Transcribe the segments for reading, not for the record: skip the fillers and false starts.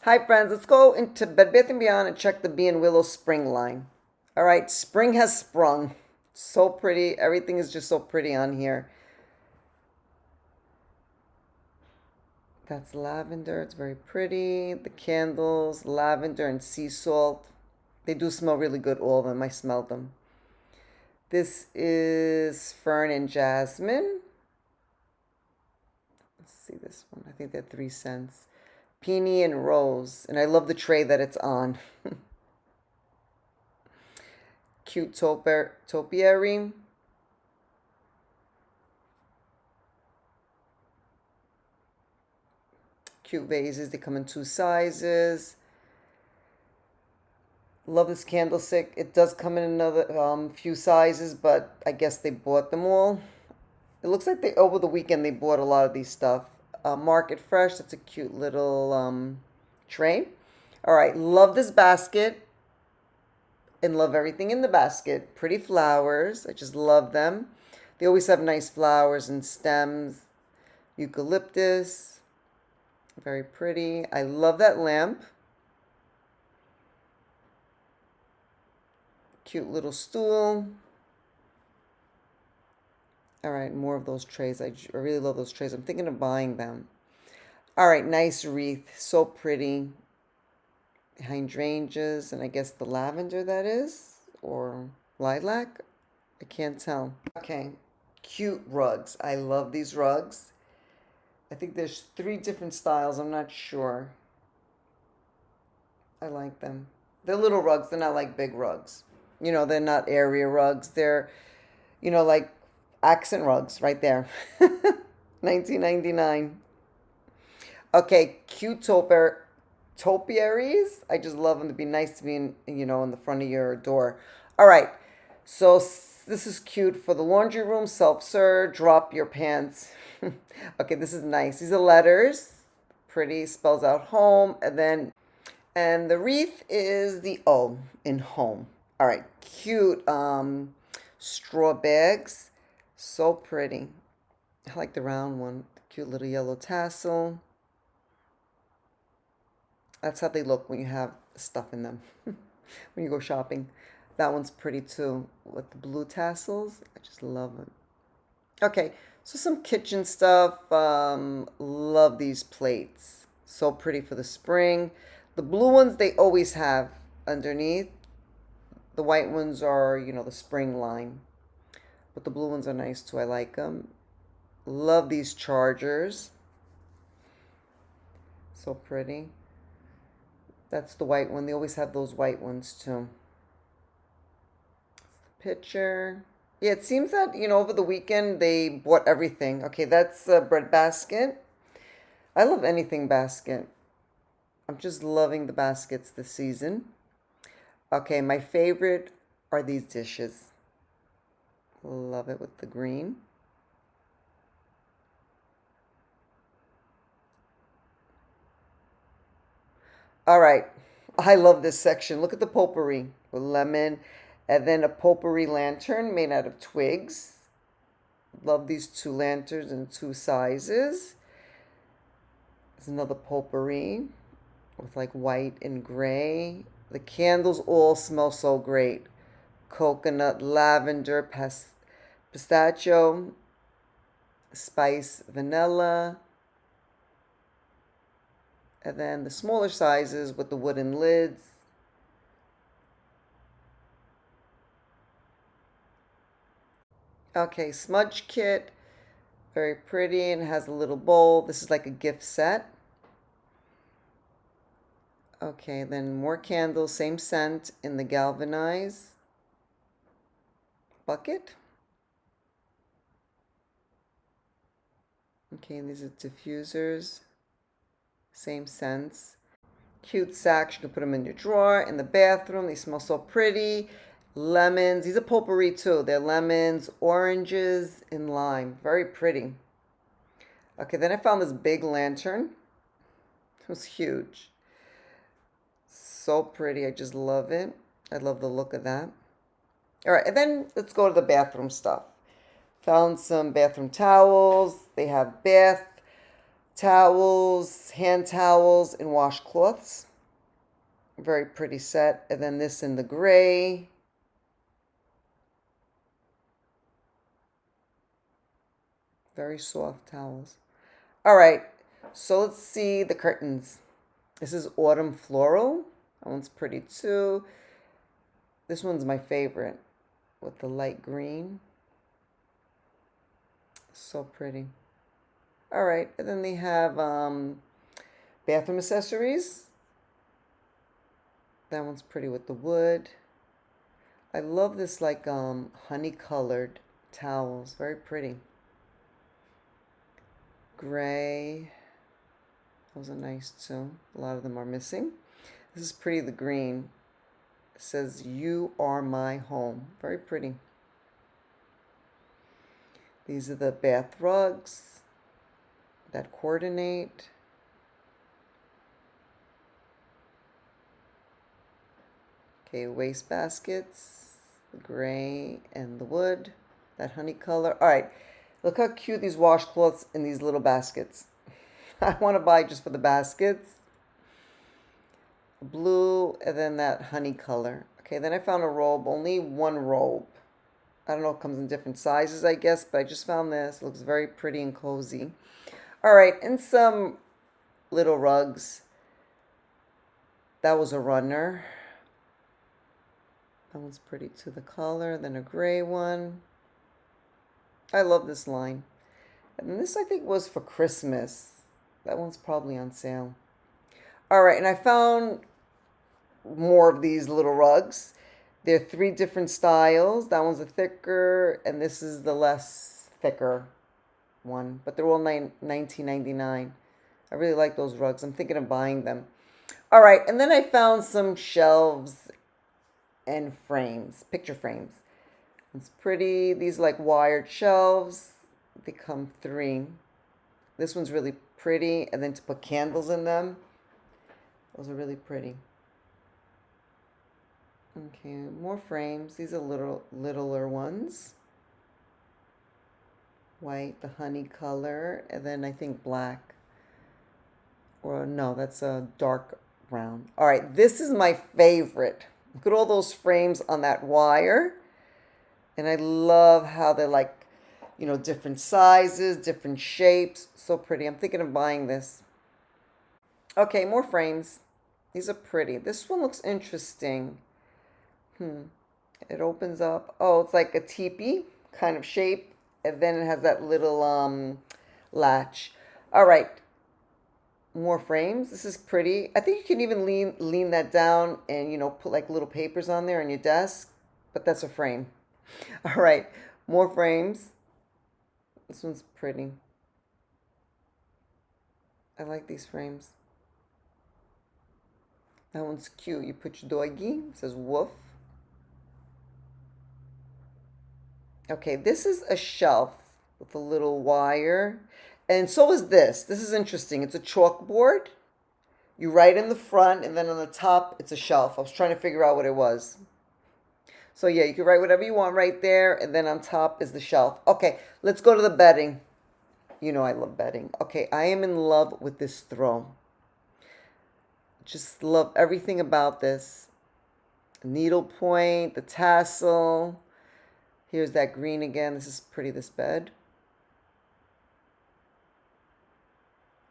Hi friends, let's go into Bed Bath & Beyond and check the Bee and Willow spring line. All right, spring has sprung. So pretty. Everything is just so pretty on here. That's lavender. It's very pretty. The candles, lavender and sea salt. They do smell really good, all of them. I smelled them. This is fern and jasmine. Let's see this one. I think they're 3 cents. Peony and rose. And I love the tray that it's on. Cute topiary. Cute vases. They come in 2 sizes. Love this candlestick. It does come in another few sizes, but I guess they bought them all. It looks like they over the weekend they bought a lot of these stuff. Market Fresh. That's a cute little tray. All right, love this basket and love everything in the basket. Pretty flowers. I just love them. They always have nice flowers and stems. Eucalyptus. Very pretty. I love that lamp. Cute little stool. All right, more of those trays. I really love those trays. I'm thinking of buying them. All right, nice wreath. So pretty. Hydrangeas, and I guess the lavender that is, or lilac. I can't tell. Okay, cute rugs. I love these rugs. I think there's 3 different styles. I'm not sure. I like them. They're little rugs. They're not like big rugs. They're not area rugs. They're, like accent rugs right there. 1999. Okay, cute topiaries. I just love them to be nice to be in the front of your door. All right. So this is cute for the laundry room, self-serve, drop your pants. Okay, this is nice. These are letters. Pretty, spells out home, and the wreath is the O in home. All right, cute straw bags. So pretty. I like the round one. Cute little yellow tassel. That's how they look when you have stuff in them. When you go shopping. That one's pretty too with the blue tassels. I just love it. Okay, so some kitchen stuff. Love these plates. So pretty for the spring. The blue ones they always have underneath. The white ones are, the spring line. But the blue ones are nice too. I like them. Love these chargers. So pretty. That's the white one. They always have those white ones too. That's the picture. Yeah, it seems that, over the weekend they bought everything. Okay, that's a bread basket. I love anything basket. I'm just loving the baskets this season. Okay, my favorite are these dishes. Love it with the green. All right. I love this section. Look at the potpourri with lemon and then a potpourri lantern made out of twigs. Love these 2 lanterns in 2 sizes. There's another potpourri with like white and gray. The candles all smell so great. Coconut, lavender, pistachio, spice, vanilla. And then the smaller sizes with the wooden lids. Okay, smudge kit. Very pretty and has a little bowl. This is like a gift set. Okay, then more candles, same scent in the galvanized bucket. Okay, and these are diffusers. Same scents. Cute sacks. You can put them in your drawer, in the bathroom. They smell so pretty. Lemons. These are potpourri too. They're lemons, oranges, and lime. Very pretty. Okay, then I found this big lantern. It was huge. So pretty. I just love it. I love the look of that. All right, and then let's go to the bathroom stuff. Found some bathroom towels. They have bath Towels, hand towels, and washcloths. Very pretty set. And then this in the gray. Very soft towels. All right, so let's see the curtains. This is autumn floral. That one's pretty too. This one's my favorite with the light green. So pretty. All right, and then they have bathroom accessories. That one's pretty with the wood. I love this like honey colored towels. Very pretty. Gray. Those are nice too. A lot of them are missing. This is pretty, the green. It says, "You are my home." Very pretty. These are the bath rugs that coordinate. Okay, waste baskets, the gray and the wood, that honey color. All right, look how cute these washcloths in these little baskets. I want to buy just for the baskets. Blue and then that honey color. Okay, then I found a robe, only one robe. I don't know, it comes in different sizes, I guess, but I just found this. It looks very pretty and cozy. All right, and some little rugs. That was a runner. That one's pretty to the color. Then a gray one. I love this line. And this, I think, was for Christmas. That one's probably on sale. All right, and I found more of these little rugs. They're 3 different styles. That one's a thicker, and this is the less thicker one. But they're all $19.99. I really like those rugs. I'm thinking of buying them. All right, and then I found some shelves and frames, picture frames. It's pretty. These like wired shelves. They come 3. This one's really pretty, and then to put candles in them. Those are really pretty. Okay, more frames. These are littler ones. White, the honey color, and then I think black. Or no, that's a dark brown. All right, this is my favorite. Look at all those frames on that wire. And I love how they're like, you know, different sizes, different shapes. So pretty. I'm thinking of buying this. Okay, more frames. These are pretty. This one looks interesting. It opens up. Oh, it's like a teepee kind of shape. And then it has that little latch. All right. More frames. This is pretty. I think you can even lean that down and, you know, put like little papers on there on your desk. But that's a frame. All right. More frames. This one's pretty. I like these frames. That one's cute. You put your doggy. It says woof. Okay, this is a shelf with a little wire. And so is this. This is interesting. It's a chalkboard. You write in the front, and then on the top, it's a shelf. I was trying to figure out what it was. So yeah, you can write whatever you want right there, and then on top is the shelf. Okay, let's go to the bedding. You know I love bedding. Okay, I am in love with this throw. Just love everything about this. Needle point, the tassel. Here's that green again. This is pretty, this bed.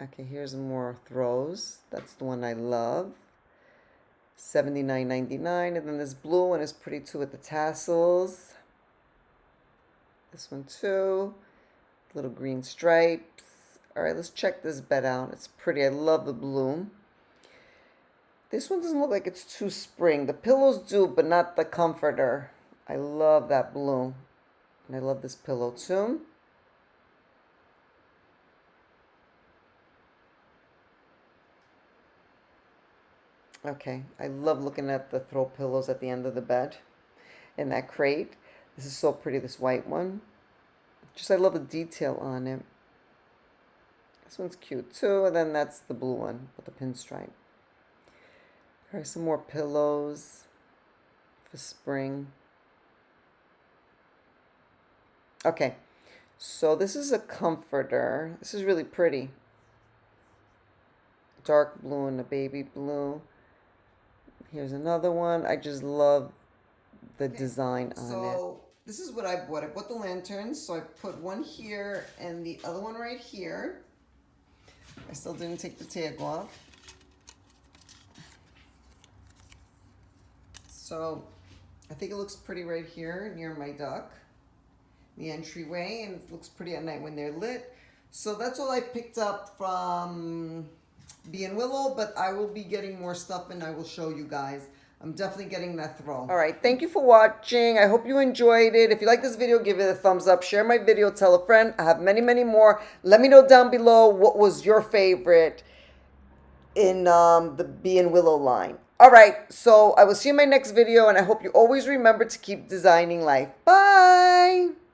Okay, here's more throws. That's the one I love. $79.99. And then this blue one is pretty too with the tassels. This one too. Little green stripes. All right, let's check this bed out. It's pretty. I love the blue. This one doesn't look like it's too spring. The pillows do, but not the comforter. I love that blue. And I love this pillow too. Okay, I love looking at the throw pillows at the end of the bed in that crate. This is so pretty, this white one. Just I love the detail on it. This one's cute too, and then that's the blue one with the pinstripe. All right, some more pillows for spring. Okay, so this is a comforter. This is really pretty. dark blue and a baby blue. Here's another one. I just love the design on it. So this is what I bought. I bought the lanterns, so I put one here and the other one right here. I still didn't take the tag off. So I think it looks pretty right here near my duck, the entryway, and it looks pretty at night when they're lit. So that's all I picked up from Bee and Willow, but I will be getting more stuff and I will show you guys. I'm definitely getting that throw. All right, thank you for watching. I hope you enjoyed it. If you like this video, give it a thumbs up. Share my video. Tell a friend. I have many, many more. Let me know down below what was your favorite in the Bee and Willow line. All right, so I will see you in my next video, and I hope you always remember to keep designing life. Bye!